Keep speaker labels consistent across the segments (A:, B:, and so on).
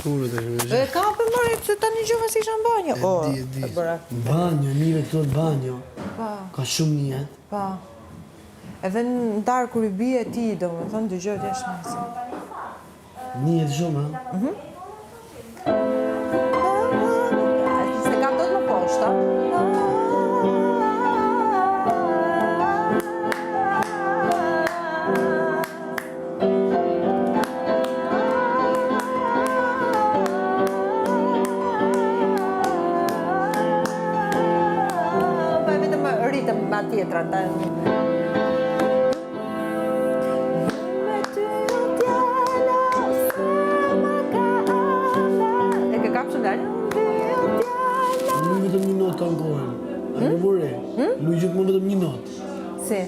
A: smurë të shumë.
B: E ka për mërë, se ta një gjuve si isha në banjo.
A: E di. Banjo, njëve këto të banjo. Ka shumë një.
B: Pa. Edhe në darë kur i bie ti, do më thënë, dy gjë t'jesh mesë.
A: Një të shumë, ha?
B: Se ka do të më poshta. Pa e vetëm rritëm ma tjetra, ta
A: Luj gjithmonë vetëm një notë.
B: Si?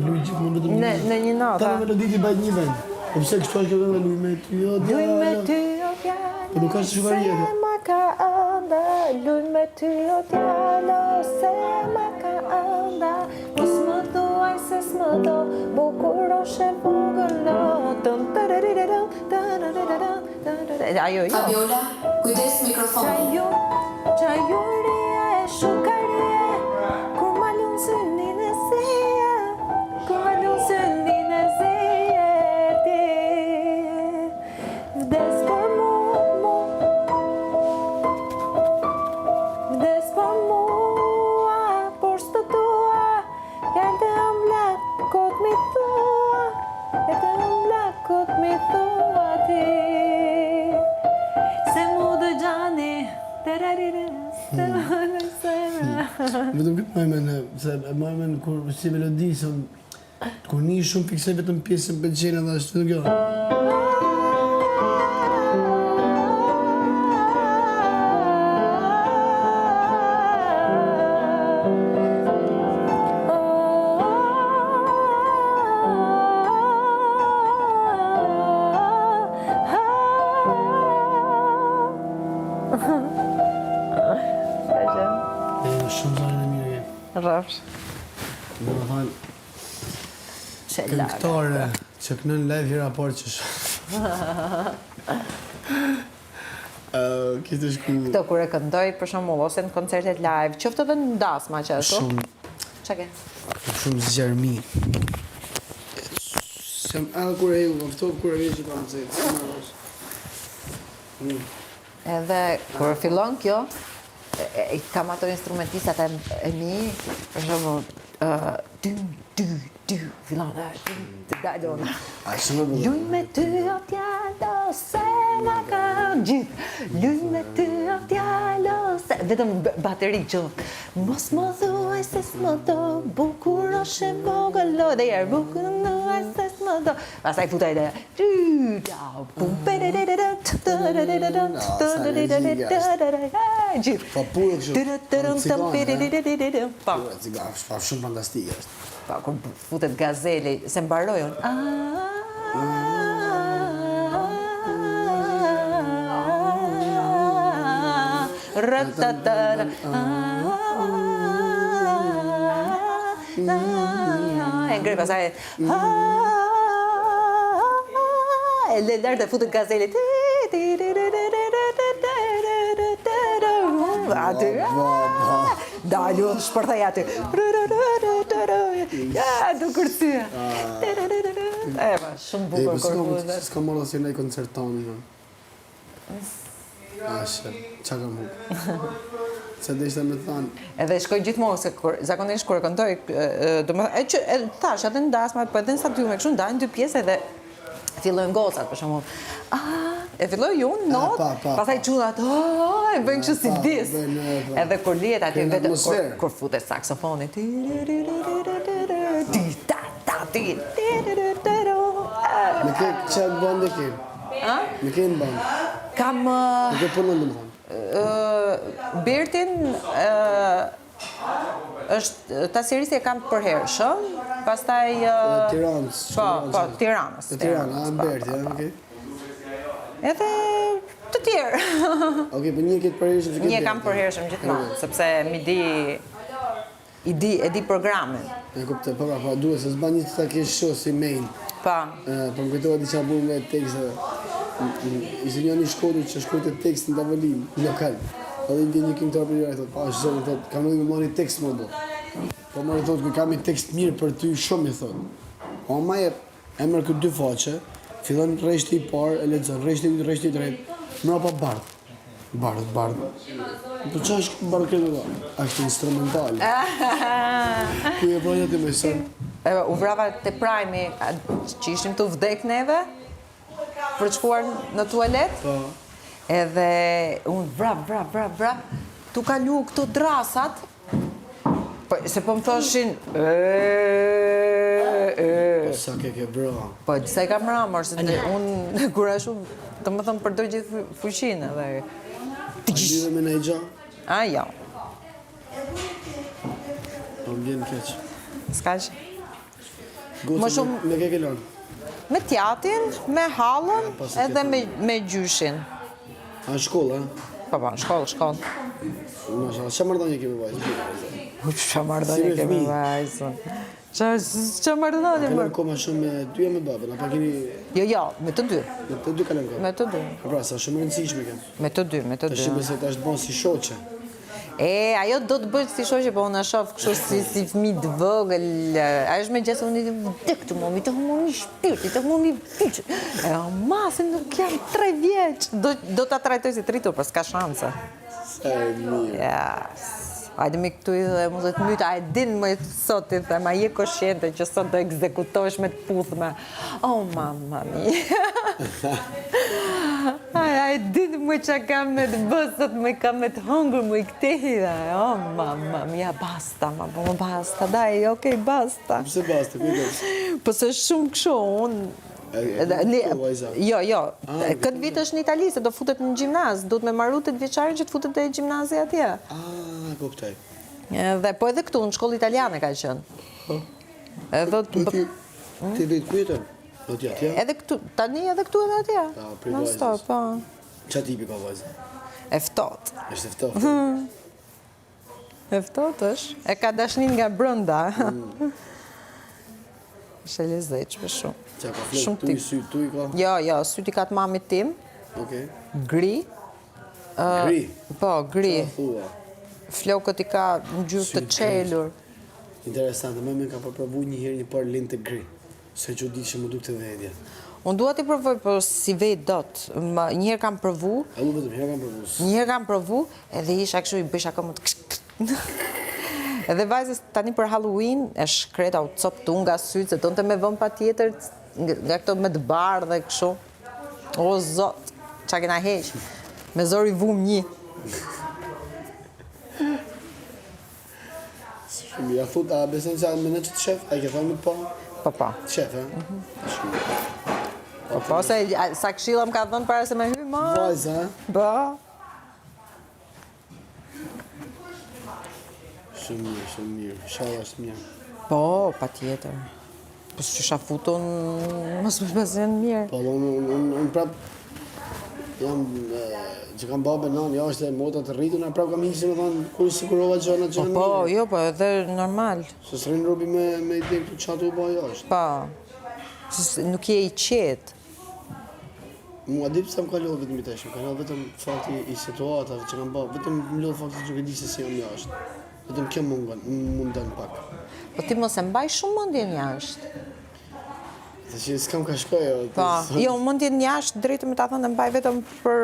A: Luj gjithmonë vetëm një notë.
B: Në një notë,
A: Ta melodi ti bajt një vend. Po pse kështu është kjo vend luj me ty o djalo.
B: Luj me ty o djalo.
A: Po nuk ka shqiptaria kjo.
B: Se ma ka ënda, luj me ty o djalo, se ma ka ënda. Mos më thuaj se s'më do, bukur oshe vogëlo. Ajo jo.
C: Fabiola, kujdes mikrofon.
B: Qajuria e shukaria, kur ma lunë synin e zeje, kur ma lunë synin e zeje ti, vdes për vdes për mua, por s'të tua, jallë të ëmblat, kot mi thua, e të ëmblat, kot mi thua ti, se mu dë gjani,
A: Vetëm këtë majmen, se majmen kur si melodi, kur një shumë fiksoj vetëm pjesën për qenë dhe ashtu në kjo. Shumë zare në mirë jenë.
B: Rrëfsh.
A: Dhe më thanë,
B: Që
A: këngëtare që kënën live i raport që shumë. Kështë është ku...
B: Këto kur e këndoj për shembull ose në koncertet live, qoftë edhe në dasma që ashtu.
A: Shumë...
B: Çka ke?
A: Shumë zgjermi. Sem edhe kur e ju, mëftov kur e vje që ta më zëjtë.
B: Edhe kur fillon kjo, kam ato instrumentistat e mi, për shembull, fillon dhe dalon. Luj me ty o djalo, se ma ka gjithë. Luj me ty o djalo, se... Vetëm bateri që... Mos më thuaj se s'më do, bukur oshe vogëlo. Dhe jerë, bukur thuaj se s'më do. Pastaj futaj dhe... Gjithë.
A: Pa purë kështu. Pa shumë fantastike është.
B: Pa, kur futet gazeli, se mbarojën. Ratatara. E ngrej pasaj. E lërë të futet gazeli. Aty. Dalju, shpërthaj aty. Ja, du kërësia. Eva, shumë bukur kërë.
A: S'ka morë asë nëjë koncert tonë. Ashe, qa kam hukë. Se dhe ishte me thanë.
B: Edhe shkoj gjithmonë, se zakonisht kur e këndoj, thash, edhe në dasma, po edhe në stadiume, kështu ndajnë dy pjesë edhe fillojnë gocat, për shembull. E filloj unë, not, pastaj çunat, e bëjnë kështu si dis. Edhe kur lihet aty vetë, kur futet saksofoni.
A: Me ke çfarë bën ke? Me ke në band?
B: Kam...
A: Me ke punon dhe më thonë?
B: Bertin është tasirisi e kam përhershëm, pastaj...
A: Tiranës.
B: Po, Tiranës.
A: Tiranë, Berti, okej.
B: Edhe të tjerë.
A: Okej, për një këtë përhershëm që këtë...
B: Një kam përhershëm gjithmonë, sepse e di programin.
A: E kuptoj, po, duhet se s'ban një të ta kesh show si main.
B: Pa.
A: Po më kujtohet diqa bunë me tekste. ishte një shkodër që shkruajte tekst në tavolinë, lokal. Edhe vjen një këngëtar për jashtë, thotë, "Pa zonë, thotë, kam nevojë të marr një tekst më do." Po më thotë, "Kam një tekst mirë për ty shumë", i thotë. Po më jep emër këtë dy faqe, fillon rreshti i parë, e lexon, rreshti i dytë, rreshti i tretë, mbrapa bardh. Bardh. Po çfarë është bardh këtu? Është instrumental. Ku e bëja ti më son?
B: U vrava te Prime që ishim të vdek neve për të shkuar në tualet.
A: Po.
B: Edhe unë vrap, tu kalu këto drasat, po, se po më thoshin,
A: Sa ke bra.
B: po, disa i kam ramër, se unë kur ashtu, të më thëmë përdoj gjithë fuqinë, edhe...
A: A lidhe me në i gja?
B: A, jo,
A: Po më vjen keq.
B: s'ka që.
A: Gocë
B: Më shumë-
A: me ke kelon.
B: Me tjatin, me hallën, edhe me gjyshin.
A: A në shkollë, a?
B: Po, në shkollë.
A: Mashallah, çfarë marrëdhënie kemi vajzë?
B: Që mardhoni kemi vajzën. Që mardhoni,
A: Kalon
B: mërë?
A: koma shumë me ty e me babën, apo keni
B: Jo, me të dy.
A: me të dy kalon koma?
B: Me të dy.
A: Pra, sa shumë e rëndësishme kanë.
B: Me të dy.
A: Tash besoj tash të bën si shoqe.
B: Ajo do të bëjt si shoqe, po unë e shoh kështu si fëmijë të vogël. Ajo është me gjesë unë i vdek të momi, të humoni shpirti, të humoni fyqë. E masë nuk jam 3 vjeç. Do ta trajtoj si tritur, për s'ka shanse.
A: Sa e mirë.
B: Yes. Hajde mi këtu i dhe mu dhe të myta, a e din më sot i them, a je koshjente që sot do ekzekutohesh me të puthme. Oh, mamma mi. A e din më që kam me të bësë, sot më kam me të hëngur më i këti. Oh, mamma mia, basta, mamma, basta, daj, okej, basta.
A: Pse basta, kujdes.
B: Po se shumë këshu, unë... Jo, këtë vit është në Itali, se do futet në gjimnaz, do të me marru të vjeçarin që të futet e gjimnazi atje.
A: Kuptoj.
B: Dhe po edhe këtu, në shkollë italiane ka qenë.
A: Ti do të kujton? Do të atje?
B: Edhe këtu, tani edhe këtu edhe atje.
A: prej
B: Non stop,
A: vajzës.
B: po.
A: Çfarë tipi ka vajza?
B: E ftohtë.
A: Është ftohtë.
B: E ftohtë është. E ka dashnin nga brenda. Është e lezetshme shumë.
A: Çka ka
B: Shumë
A: flok, tu i sy, tu i ka?
B: Jo, syti ka të mamit tim,
A: Okej.
B: gri.
A: Gri.
B: Po, gri.
A: Thua.
B: Flokët i ka në gjyrë të qelur.
A: Interesante, më ka provu një herë një par lind të gri. Se që di që më duk të vedja.
B: Unë dua t'i provoj, po si vet dot. Njëherë kam provu,
A: A lu vetëm, herë kam provu.
B: njëherë kam provu, edhe isha kështu i bësha këmë të Edhe vajzës tani për Halloween e shkreta u coptu nga sytë, se tonë të me vëm pa tjetër, nga këto me të barë dhe kështu. O, zot, qa kena heq, me zori vum një.
A: Shumë, ja thut, a besen që me në që të shef, a i ke thënë po?
B: Po.
A: Shef, e?
B: Po, se sa këshilla më ka dhënë para se me hy, ma.
A: Vajza, e?
B: Ba.
A: Shumë mirë. Shala është mirë.
B: Po, pa tjetër. Po që isha futun, mos më shpesin mirë.
A: Po, unë prap, jam, që kam babë nën, ja është e motat të rritur, prap kam hikë, me thonë, kur sigurova gjëna që në
B: Po,
A: mirë.
B: jo, po edhe normal.
A: Se s'rinë robi me i tek të qatë u bëja është.
B: Po, nuk je i qetë.
A: Mua di pëse më kalohë vetëm i tesh, më kalohë vetëm fakti i situatave që kam bërë, vetëm më lodhë fakti që nuk e di se si jam jashtë. Vetëm kjo mundon pak.
B: Po ti mos e mbaj shumë mendjen jashtë.
A: Dhe që s'kam ka shkoj,
B: Po, jo, mendjen jashtë drejtë me ta thënë e mbaj vetëm për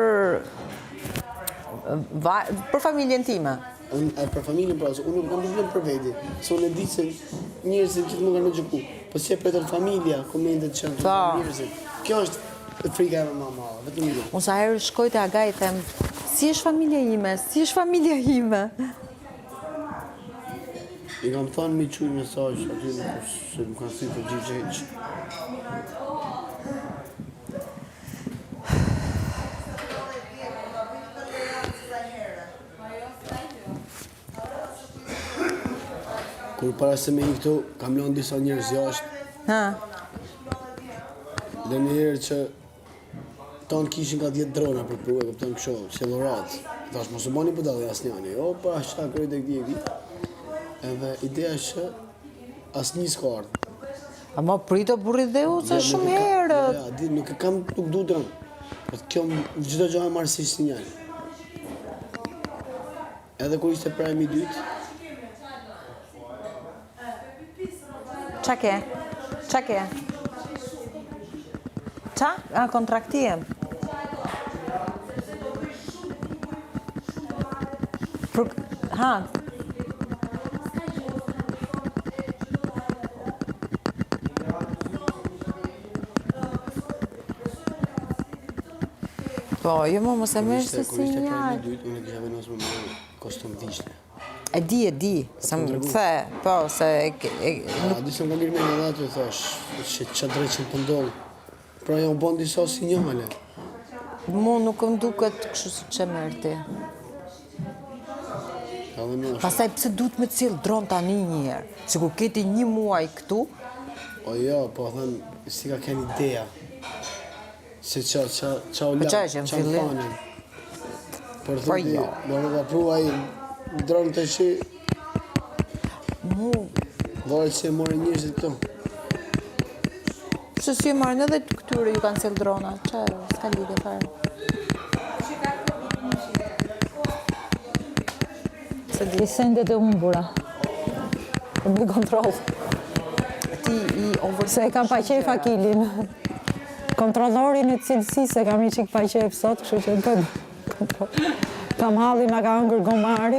B: familjen time.
A: Për familjen pra, unë nuk kam problem për veti, se unë e di se njerëzit që të më kanë në gjëku, po që e për familja, komendet që në njerëzit. Kjo është frika e më madhe, vetëm një.
B: Unë sa herë shkoj te aga i them, si është familja ime, si është familja ime.
A: I kam thënë me quj mesazh aty se më kanë thënë për gjithë heq. Kur para se me i këtu, kam lënë disa njerëz jashtë,
B: Ha,
A: dhe një herë që tonë kishin ka 10 drona për pruve, këpëton kësho, qëllorat. Tash mos u bani për dalë asnjani, o pa, shqa kërët e këti e këti. Edhe ideja është që asnjë s'ka ardhë.
B: ama prito burri dheu se shumë herët.
A: Ja, nuk e kam nuk du dronë. Po kjo çdo gjë e marr si sinjal. Edhe kur ishte prajmi i dytë,
B: Qa ke? Qa ke? Qa? A, kontraktiem. Ha. Po, jo më mos e merr si
A: kur ishte prajmi
B: sinjal.
A: i dytë, unë kisha vendosur me marrë kostum vishne.
B: E di, se më the, po, se
A: A di se më ngirë me në datë, thash, që qa drejtë të ndodhë. Pra janë bon disa sinjale.
B: mu nuk më duket kështu si që merr ti.
A: Edhe në është.
B: Pastaj pse duhet me cilë dron tani një herë? Sikur keti një muaj këtu,
A: O jo, po thënë, si ka ken ideja. Se qa u
B: Po qa
A: lakë,
B: është në
A: qa më
B: fillim?
A: fanin. Por
B: Po
A: thënë ti,
B: jo.
A: do në ka pru aji, dronë të shi,
B: mu,
A: varet që e more njërëzit këtu.
B: pse si e marrin edhe të këtyre ju kanë cilë drona, çfarë, s'ka lidhje fare. Se di,
D: I sendet e humbura. Për bëj kontroll.
B: ti i over
D: Se e kam pa qef Akilin. Kontrollorin e cilësisë e kam i qik pa qef sot, kështu që të kontroll. Kam halli ma ka hëngër gomari.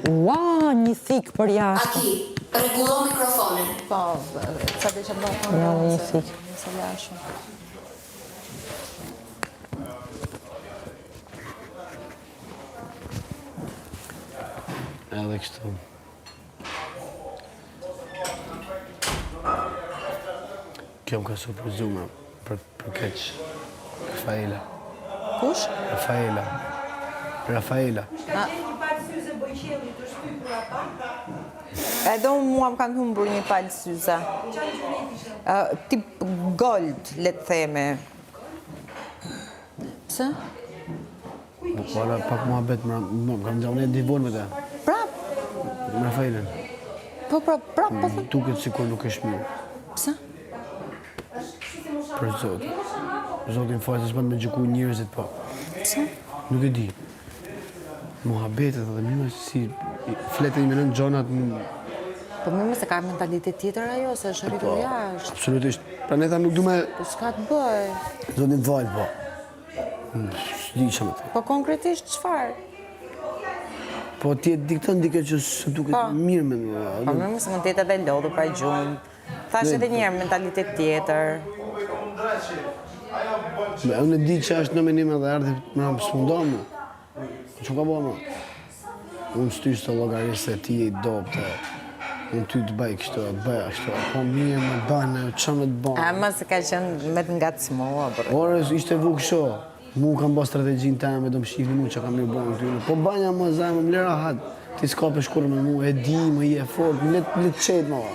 D: Ua, një thik për jashtë.
C: Aki, rregullo mikrofonin.
B: po, sa dhe që bëhë
D: Jo, një thik.
B: se lashëm.
A: Edhe kështu. Kjo më ka surprizuar për keq. Rafaela.
B: Kush?
A: Rafaela.
B: Edhe unë mua më kanë humbur një palë syze. Tip gold, le të theme. Pse?
A: Ora pak muhabet, më kam gjavën e divon me te.
B: Prap,
A: Me Rafaelen.
B: po prap, po thë.
A: Duket sikur nuk është mirë.
B: Pse?
A: Për Zotin. Zotin falë se s'pan me gjyku njerëzit, po.
B: Pse?
A: Nuk e di. Muhabetet edhe mirë si fletë i menon gjonat
B: Po më se ka mentalitet tjetër ajo, se është rritur jashtë.
A: absolutisht. Pra ne tham nuk du me
B: Po s'ka të bëj.
A: Zotin falë, po. S'di që me te.
B: Po konkretisht çfarë?
A: Po ti e dikton dike që së duket
B: Po.
A: mirë me
B: Po më se mund të jetë edhe lodhur pra gjumë. Thash edhe një herë mentalitet tjetër.
A: Unë e di që është në menim edhe ardhi më rëmë s'munda mu. Që ka bëma? Unë s'tysh të logarisë se ti e i dopte. Unë ty të bëj kështu, të bëj ashtu. Po mirë me bëne, që me të bëne.
B: Ama se ka qenë me të ngacmua, bërë.
A: Ore, ishte vu kështu. Mu kam bë strategjin të me do më shifni mu që kam mirë bënë ty. Po banja më zajmë, më lera hatë. Ti s'ka për shkurë me mu, e di, më je fort, le të qetë më va.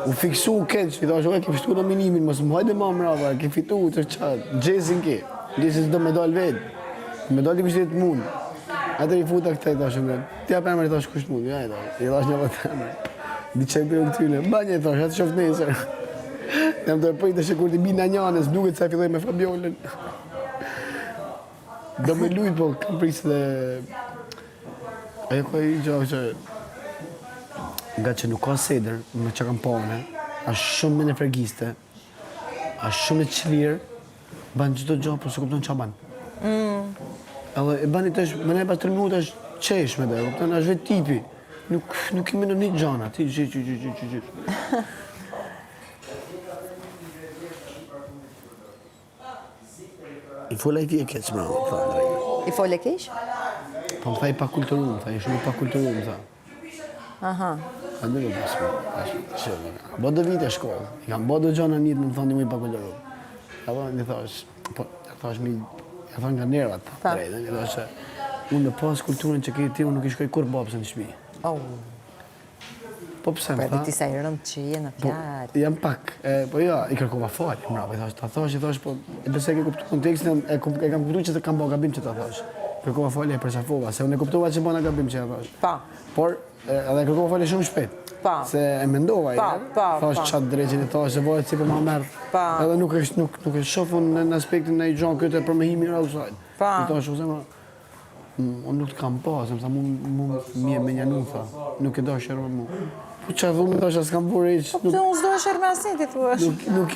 A: U fiksu këtë që i thashe, ke fishtu në minimin, mos më hajde ma mrava, ke fitu të qatë, gjesin ke, gjesin do medal vetë, medal i kështë jetë mund. Atër i futa këta i thashe me, ti apë emër i thashe kusht mund, ja i thashe, i thashe një vëtë emër. Di që e për këtyne, banje i thashe, atë shoftë nesër. Jam të përjtë që kur t'i bina njanës, duket se a filloj me Fabiolen. Do me lujt, po kam prisë dhe... Ajo ka i gjohë që... Nga që nuk ka seder, me që kam pone, është shumë me në fregiste, është shumë e qlirë, banë gjithë do gjohë, por se kupton që a banë. Edhe e bani të është, më ne pas 3 minuta është qesh me dhe, kupton, është vetë tipi. Nuk i menon një gjana, ti gjithë. I fola i ti e keqë, më tha Andrej.
B: I fole keq?
A: Po më tha i pa kulturum, tha i shumë i pa kulturum, tha.
B: Aha.
A: A nuk e pasme, bo do vite shkollë, i kam bo do gjona njëtë më thonë një mu i pa kulturum. Edhe një thash, po, ja thash nga nervat,
B: Pa.
A: drejtë, një thash që unë në pas kulturën që kejtë ti, unë nuk i shkoj kur babëse në shpi.
B: Oh,
A: Po pëse më
B: për edhe
A: tha?
B: ti sa i rëndë që je në fjalë.
A: Jam pak, po ja, i kërkova falje, mrapa, i thash, po, e përse ke kuptu kontekstin, e kam kuptu që të kam bo gabim që ta thash. Kërkova falje e përqafova, se unë e kuptova që bona gabim që ja thash.
B: Pa.
A: Por, edhe kërkova falje shumë shpejt.
B: Pa.
A: Se e mendova thash qatë dreqin e thash se varet si për ma merë. Edhe nuk e shofën në aspektin në i gjonë këtë e për me hi mirë outside. I thash u zemra, unë nuk të kam pa, se më tha mu mje me njanu, tha, nuk e do shërë mu. Po që e thumë, thash, s'kam bërë iq.
B: Po pëse unë s'do e shërë me asin, ti thua?
A: Nuk